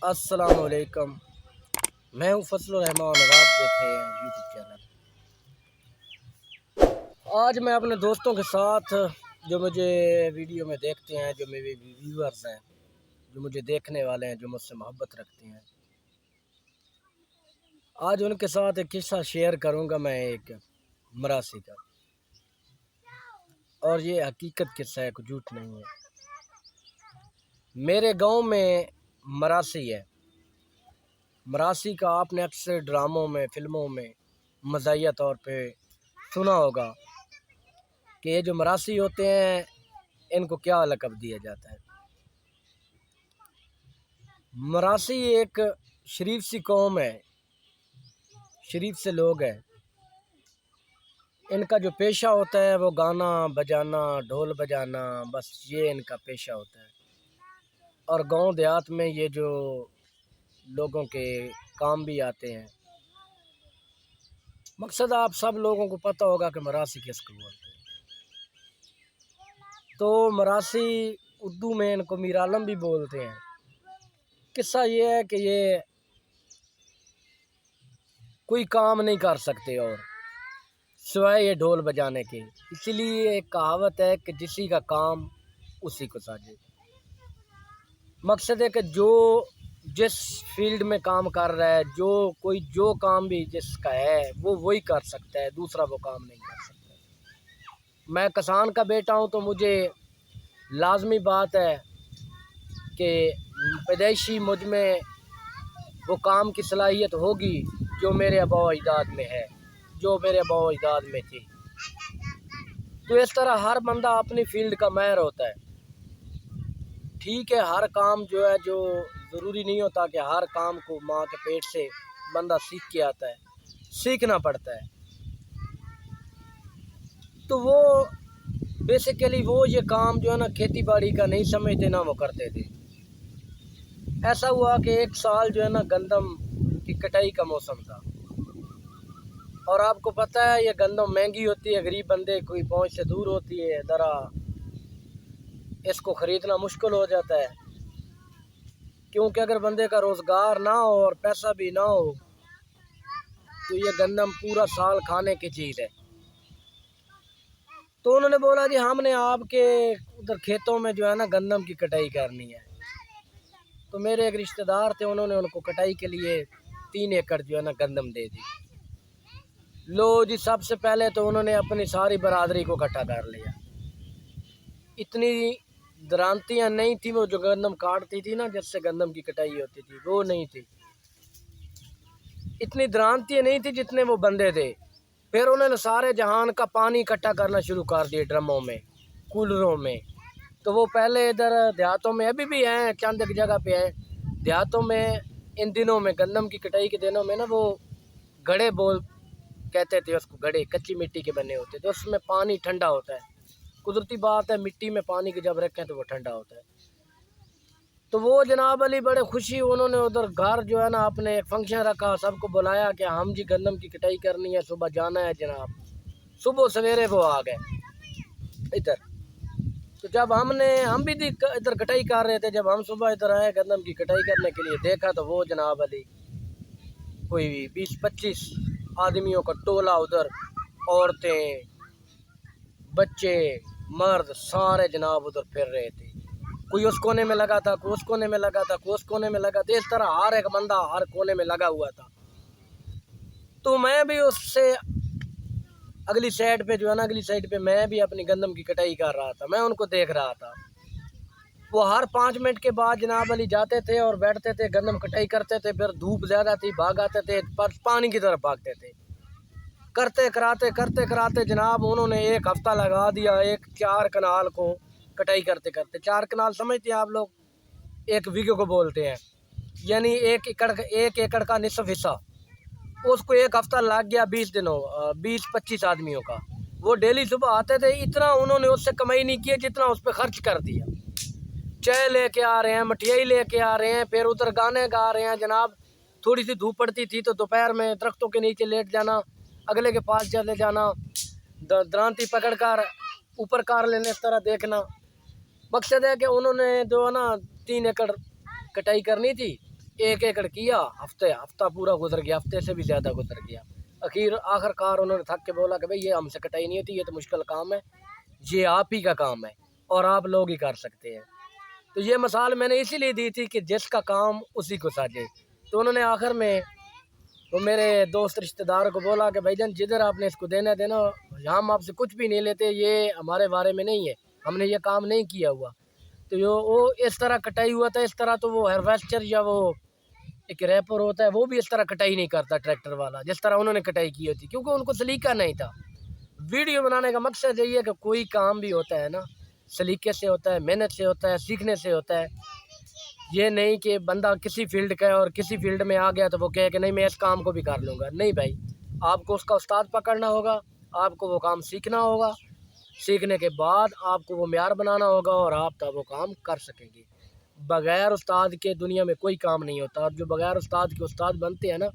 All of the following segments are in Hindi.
अस्सलामुअलैकुम। मैं हूँ फजलुर रहमान और आप देख रहे हैं यूट्यूब चैनल। आज मैं अपने दोस्तों के साथ जो मुझे वीडियो में देखते हैं, जो मेरे व्यूअर्स हैं, जो मुझे देखने वाले हैं, जो मुझसे मोहब्बत रखते हैं, आज उनके साथ एक किस्सा शेयर करूँगा मैं, एक मरासी का। और ये हकीकत किस्सा है, कुछ झूठ नहीं है। मेरे गांव में मरासी है। मरासी का आपने अक्सर ड्रामों में, फिल्मों में मज़ाहिया तौर पे सुना होगा कि ये जो मरासी होते हैं इनको क्या लक़ब दिया जाता है। मरासी एक शरीफ सी कौम है, शरीफ से लोग हैं। इनका जो पेशा होता है वो गाना बजाना, ढोल बजाना, बस ये इनका पेशा होता है। और गांव देहात में ये जो लोगों के काम भी आते हैं। मकसद आप सब लोगों को पता होगा कि मरासी किसको बोलते हैं। तो मरासी उर्दू में इनको मीर आलम भी बोलते हैं। किस्सा ये है कि ये कोई काम नहीं कर सकते और सिवाय ये ढोल बजाने के। इसीलिए एक कहावत है कि जिसी का काम उसी को साजे। मकसद है कि जो जिस फील्ड में काम कर रहा है, जो काम भी जिसका है वो वही कर सकता है, दूसरा वो काम नहीं कर सकता। मैं किसान का बेटा हूँ तो मुझे लाजमी बात है कि पैदाइशी मुझ में वो काम की सलाहियत होगी जो मेरे आबा अजदाद में है, जो मेरे आबा अजदाद में थी। तो इस तरह हर बंदा अपनी फील्ड का माहिर होता है। ठीक है, हर काम जो है, जो ज़रूरी नहीं होता कि हर काम को माँ के पेट से बंदा सीख के आता है, सीखना पड़ता है। तो वो बेसिकली वो ये काम जो है ना, खेती बाड़ी का नहीं समझते ना वो करते थे। ऐसा हुआ कि एक साल जो है ना, गंदम की कटाई का मौसम था। और आपको पता है ये गंदम महंगी होती है, गरीब बंदे कोई पहुंच से दूर होती है, ज़रा इसको ख़रीदना मुश्किल हो जाता है। क्योंकि अगर बंदे का रोज़गार ना हो और पैसा भी ना हो तो ये गंदम पूरा साल खाने की चीज़ है। तो उन्होंने बोला जी हमने आपके उधर खेतों में जो है ना गंदम की कटाई करनी है। तो मेरे एक रिश्तेदार थे, उन्होंने उनको कटाई के लिए 3 एकड़ जो है ना गंदम दे दी। लो जी, सबसे पहले तो उन्होंने अपनी सारी बरादरी को इकट्ठा कर लिया। इतनी दरांतियाँ नहीं थी, वो जो गंदम काटती थी ना, जिससे गंदम की कटाई होती थी, वो नहीं थी। इतनी दरांतियाँ नहीं थी जितने वो बंदे थे। फिर उन्होंने सारे जहान का पानी इकट्ठा करना शुरू कर दिया, ड्रमों में, कूलरों में। तो वो पहले इधर देहातों में अभी भी हैं, चंद एक जगह पे हैं देहातों में। इन दिनों में गंदम की कटाई के दिनों में ना वो घड़े कहते थे उसको, घड़े कच्ची मिट्टी के बने होते थे, उसमें पानी ठंडा होता है। कुदरती बात है, मिट्टी में पानी की जब रखें तो वो ठंडा होता है। तो वो जनाब अली बड़े खुशी, उन्होंने उधर घर जो है ना अपने एक फंक्शन रखा, सबको बुलाया कि हम जी गंदम की कटाई करनी है, सुबह जाना है जनाब। सुबह सवेरे वो आ गए इधर। तो जब हम भी इधर कटाई कर रहे थे, जब हम सुबह इधर आए गंदम की कटाई करने के लिए, देखा तो वो जनाब अली कोई 20-25 आदमियों का टोला उधर, औरतें, बच्चे, मर्द सारे जनाब उधर फिर रहे थे। कोई उस कोने में लगा था, कोई उस कोने में लगा था, कोई उस कोने में लगा था। इस तरह हर एक बंदा हर कोने में लगा हुआ था। तो मैं भी उससे अगली साइड पे जो है ना, अगली साइड पे मैं भी अपनी गंदम की कटाई कर रहा था। मैं उनको देख रहा था। वो हर 5 मिनट के बाद जनाब अली जाते थे और बैठते थे, गंदम कटाई करते थे। फिर धूप ज़्यादा थी, भाग आते थे, पर पानी की तरफ भागते थे। करते कराते जनाब उन्होंने 1 हफ्ता लगा दिया, एक 4 कनाल को कटाई करते करते। 4 कनाल समझते हैं आप लोग, 1 बीघे को बोलते हैं, यानी 1 एकड़ का निसफ हिस्सा। उसको 1 हफ्ता लग गया, 20-25 आदमियों का। वो डेली सुबह आते थे। इतना उन्होंने उससे कमाई नहीं की जितना उस पर खर्च कर दिया। चाय लेके आ रहे हैं, मठियाई लेके आ रहे हैं, फिर उधर गाने गा रहे हैं जनाब। थोड़ी सी धूप पड़ती थी तो दोपहर में दरख्तों के नीचे लेट जाना, अगले के पास चले जाना, दरांती पकड़ कर ऊपर कार लेने, इस तरह देखना। मकसद है कि उन्होंने जो है ना 3 एकड़ कटाई करनी थी। एक एकड़ किया, हफ्ता पूरा गुजर गया, हफ्ते से भी ज़्यादा गुजर गया। आखिरकार उन्होंने थक के बोला कि भाई ये हमसे कटाई नहीं होती, ये तो मुश्किल काम है, ये आप ही का काम है और आप लोग ही कर सकते हैं। तो ये मिसाल मैंने इसीलिए दी थी कि जिसका काम उसी को साझे। तो उन्होंने आखिर में वो मेरे दोस्त रिश्तेदार को बोला कि भाईजान जिधर आपने इसको देना देना, हम आपसे कुछ भी नहीं लेते, ये हमारे बारे में नहीं है, हमने ये काम नहीं किया हुआ। तो जो वो इस तरह कटाई हुआ था, इस तरह तो वो हार्वेस्टर या वो एक रैपर होता है वो भी इस तरह कटाई नहीं करता ट्रैक्टर वाला, जिस तरह उन्होंने कटाई की होती, क्योंकि उनको सलीका नहीं था। वीडियो बनाने का मकसद यही है कि कोई काम भी होता है ना, सलीके से होता है, मेहनत से होता है, सीखने से होता है। ये नहीं कि बंदा किसी फील्ड का है और किसी फील्ड में आ गया तो वो कहे कि नहीं मैं इस काम को भी कर लूँगा। नहीं भाई, आपको उसका उस्ताद पकड़ना होगा, आपको वो काम सीखना होगा, सीखने के बाद आपको वो म्यार बनाना होगा और आप तब वो काम कर सकेंगे। बग़ैर उस्ताद के दुनिया में कोई काम नहीं होता, और जो बग़ैर उस्ताद के उस्ताद बनते हैं ना,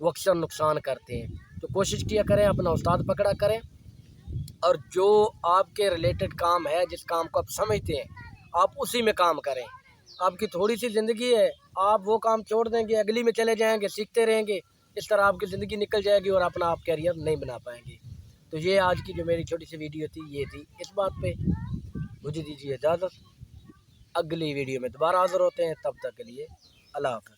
वो अक्सर नुकसान करते हैं। तो कोशिश किया करें, अपना उस्ताद पकड़ा करें, और जो आपके रिलेटेड काम है, जिस काम को आप समझते हैं, आप उसी में काम करें। आपकी थोड़ी सी ज़िंदगी है, आप वो काम छोड़ देंगे, अगली में चले जाएंगे, सीखते रहेंगे, इस तरह आपकी ज़िंदगी निकल जाएगी और अपना आप कैरियर नहीं बना पाएंगे। तो ये आज की जो मेरी छोटी सी वीडियो थी, ये थी इस बात पे। मुझे दीजिए इजाज़त, अगली वीडियो में दोबारा हाज़िर होते हैं, तब तक के लिए अल्लाह हाफ़िज़।